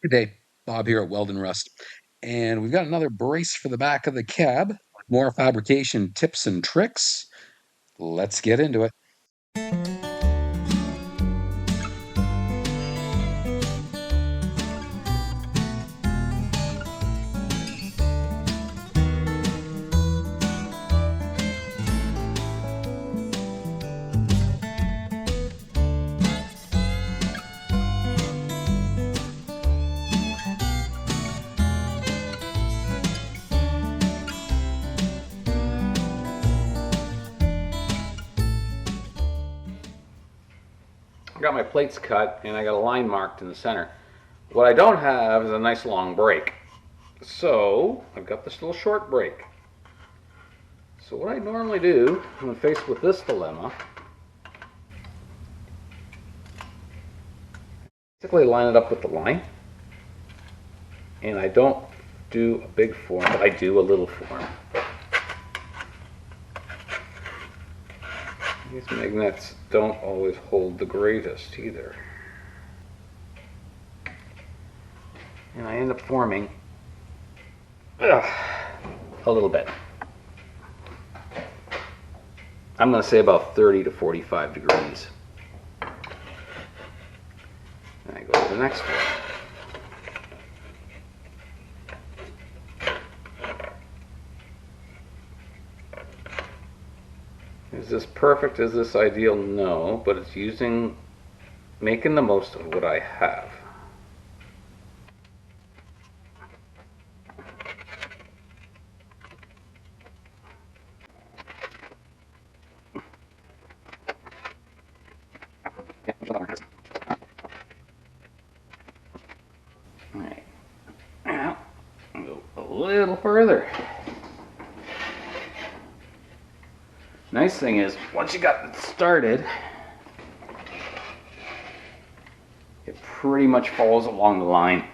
Good day, Bob here at Weldnrust, and we've got another brace for the back of the cab. More fabrication tips and tricks. Let's get into it. I got my plates cut and I got a line marked in the center. What I don't have is a nice long break. So I've got this little short break. So what I normally do when faced with this dilemma, basically line it up with the line. And I don't do a big form, but I do a little form. These magnets don't always hold the greatest either. And I end up forming a little bit. I'm going to say about 30 to 45 degrees. And I go to the next one. Is this perfect? Is this ideal? No, but it's making the most of what I have. All right, now go a little further. Nice thing is, once you got it started, it pretty much follows along the line.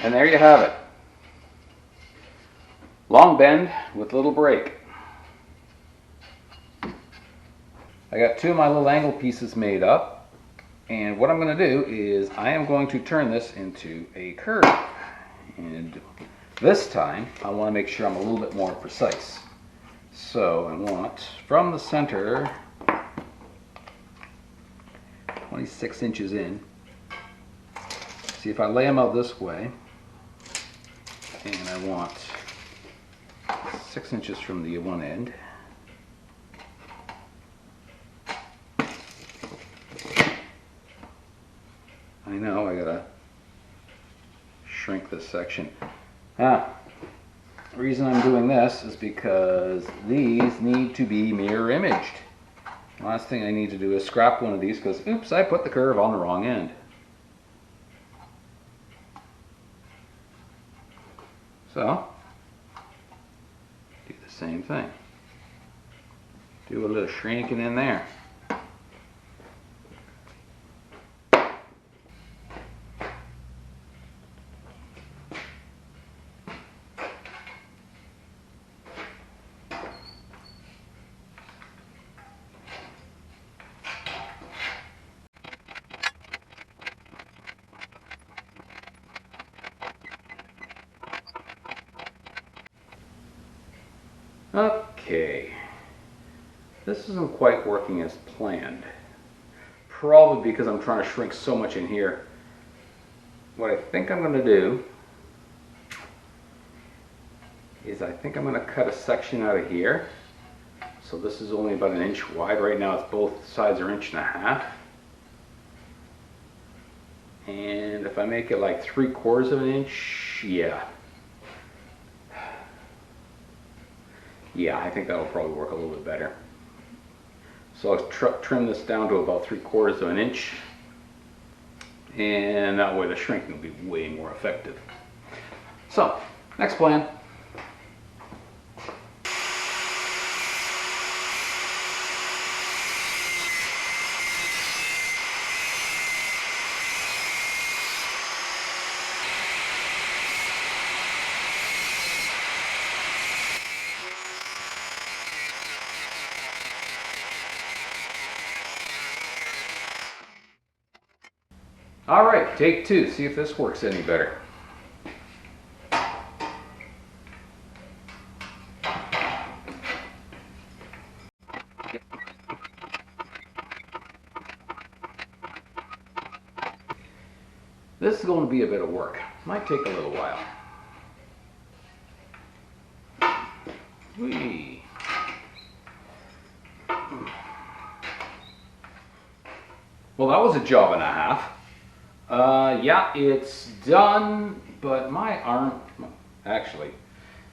And there you have it. Long bend with little break. I got two of my little angle pieces made up, and what I'm going to do is I am going to turn this into a curve, and this time I want to make sure I'm a little bit more precise. So I want from the center 26 inches in. See, if I lay them out this way, and I want 6 inches from the one end. I know, I gotta shrink this section. The reason I'm doing this is because these need to be mirror imaged. Last thing I need to do is scrap one of these because, oops, I put the curve on the wrong end. So, do the same thing. Do a little shrinking in there. Okay, this isn't quite working as planned. Probably because I'm trying to shrink so much in here. What I think I'm going to do is I think I'm going to cut a section out of here. So this is only about 1 inch wide. Right now it's both sides are 1.5 inches. And if I make it like 3/4 of an inch, yeah, I think that'll probably work a little bit better. So I'll trim this down to about 3/4 of an inch, and that way the shrinking will be way more effective. So, next plan. All right, take two. See if this works any better. This is going to be a bit of work. Might take a little while. Whee. Well, that was a job and a half. Yeah, it's done, but my arm, actually,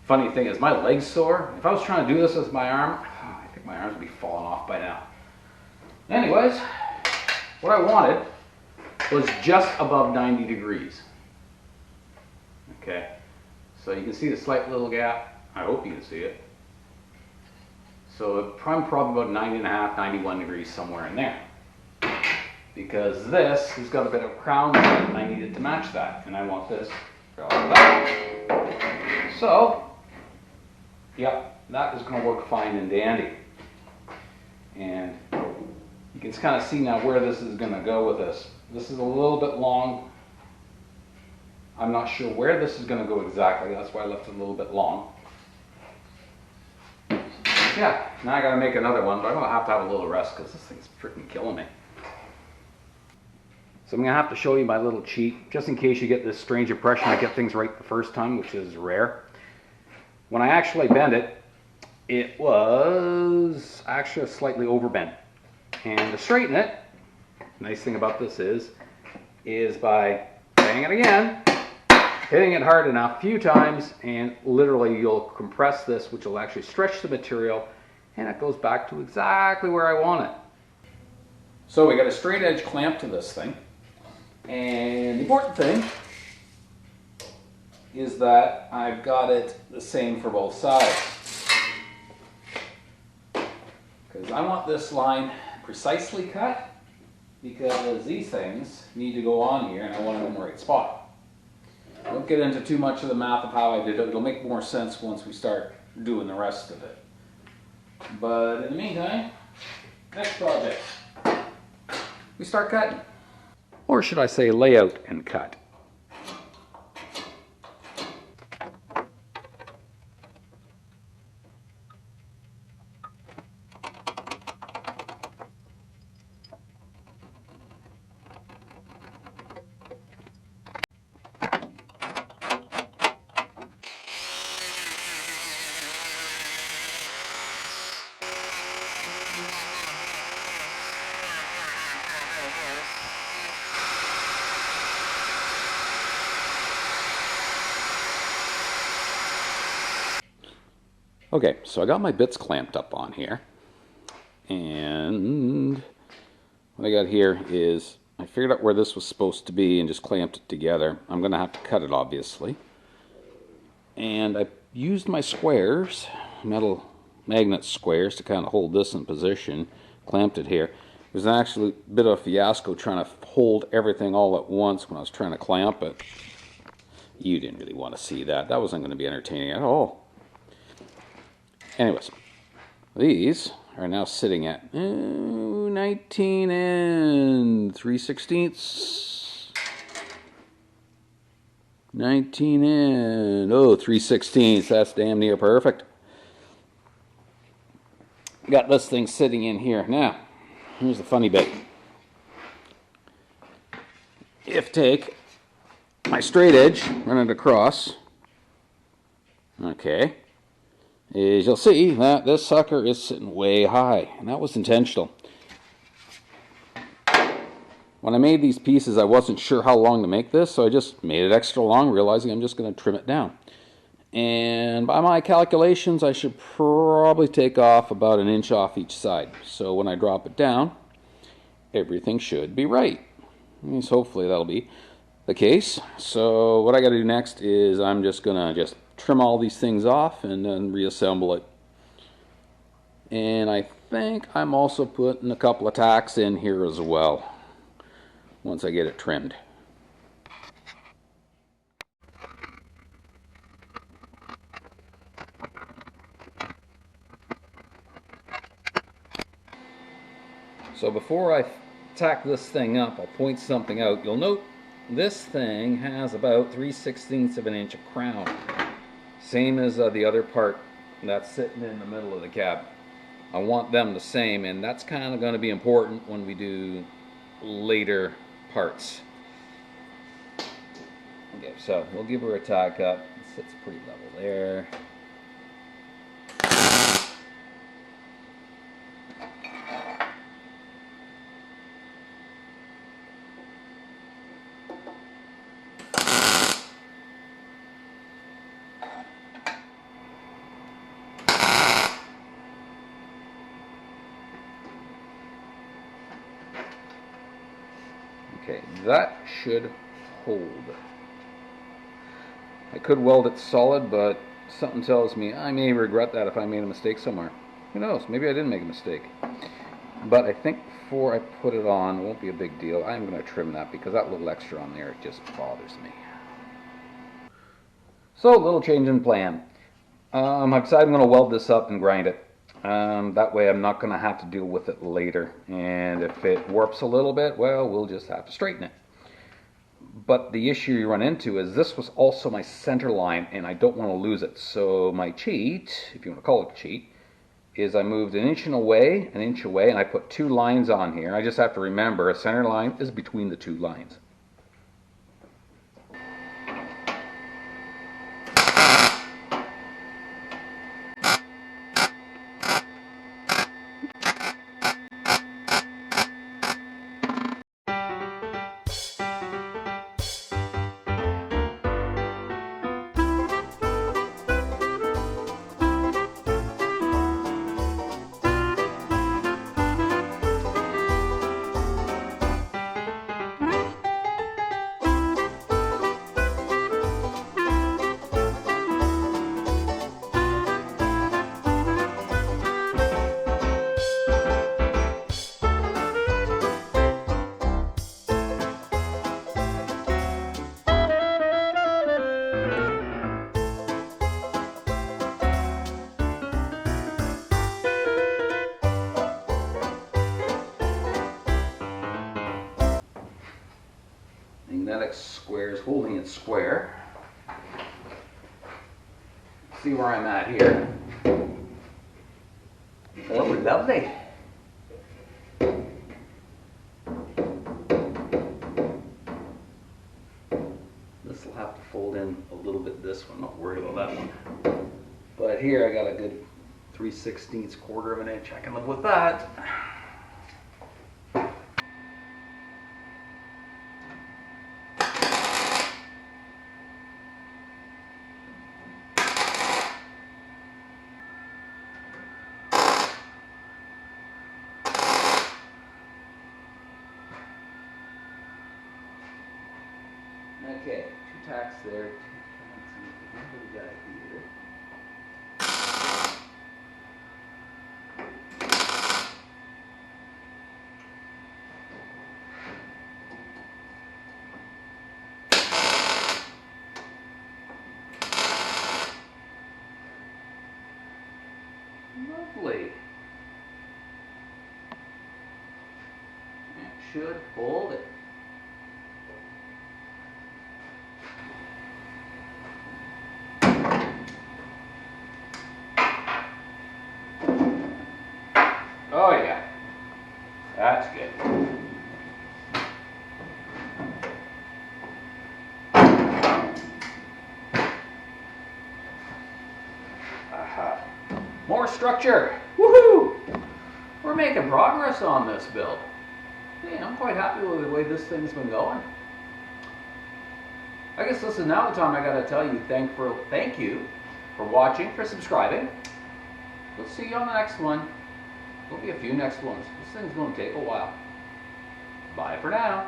funny thing is my leg's sore. If I was trying to do this with my arm, I think my arms would be falling off by now. Anyways, what I wanted was just above 90 degrees. Okay, so you can see the slight little gap. I hope you can see it. So I'm probably about 90 and a half, 91 degrees, somewhere in there. Because this has got a bit of crown and I needed to match that, and I want this like that. So, yep, that is going to work fine and dandy. And you can kind of see now where this is going to go with this. This is a little bit long. I'm not sure where this is going to go exactly, that's why I left it a little bit long. Yeah, now I got to make another one, but I'm going to have a little rest because this thing's freaking killing me. So I'm going to have to show you my little cheat, just in case you get this strange impression I get things right the first time, which is rare. When I actually bent it, it was actually slightly overbent. And to straighten it, nice thing about this is by banging it again, hitting it hard enough a few times, and literally you'll compress this, which will actually stretch the material, and it goes back to exactly where I want it. So we got a straight edge clamp to this thing. And the important thing is that I've got it the same for both sides. Because I want this line precisely cut, because these things need to go on here and I want them in the right spot. I won't get into too much of the math of how I did it. It'll make more sense once we start doing the rest of it. But in the meantime, next project, we start cutting. Or should I say layout and cut. Okay, so I got my bits clamped up on here, and what I got here is I figured out where this was supposed to be and just clamped it together. I'm going to have to cut it, obviously, and I used my squares, metal magnet squares, to kind of hold this in position, clamped it here. It was actually a bit of a fiasco trying to hold everything all at once when I was trying to clamp it. You didn't really want to see that. That wasn't going to be entertaining at all. Anyways, these are now sitting at 19 and 3/16. 19 and 3/16. That's damn near perfect. Got this thing sitting in here. Now, here's the funny bit. If take my straight edge, run it across, okay, is you'll see that this sucker is sitting way high, and that was intentional. When I made these pieces, I wasn't sure how long to make this, so I just made it extra long, realizing I'm just going to trim it down. And by my calculations, I should probably take off about 1 inch off each side. So when I drop it down, everything should be right. At least hopefully that'll be the case. So what I got to do next is I'm just going to trim all these things off and then reassemble it. And I think I'm also putting a couple of tacks in here as well once I get it trimmed. So before I tack this thing up, I'll point something out. You'll note this thing has about 3/16 of an inch of crown. Same as the other part that's sitting in the middle of the cab. I want them the same, and that's kind of going to be important when we do later parts. Okay, so we'll give her a tack up. It sits pretty level there. Okay, that should hold. I could weld it solid, but something tells me I may regret that if I made a mistake somewhere. Who knows? Maybe I didn't make a mistake. But I think before I put it on, it won't be a big deal. I'm going to trim that because that little extra on there, it just bothers me. So, a little change in plan. I've decided I'm going to weld this up and grind it. That way I'm not going to have to deal with it later. And if it warps a little bit, well, we'll just have to straighten it. But the issue you run into is this was also my center line, and I don't want to lose it. So my cheat, if you want to call it a cheat, is I moved an inch away, and I put 2 lines on here. I just have to remember a center line is between the 2 lines. Magnetic squares holding it square. See where I'm at here. Oh, lovely. This will have to fold in a little bit this one, not worried about that one. But here I got a good 3/16 quarter of an inch. I can live with that. Okay, 2 tacks there, 2 tacks, and what do we got here? Lovely. It should hold it. Oh yeah, that's good. Aha. More structure. Woohoo! We're making progress on this build. Hey, I'm quite happy with the way this thing's been going. I guess this is now the time I gotta tell you thank you for watching, for subscribing. We'll see you on the next one. There'll be a few next ones. This thing's going to take a while. Bye for now.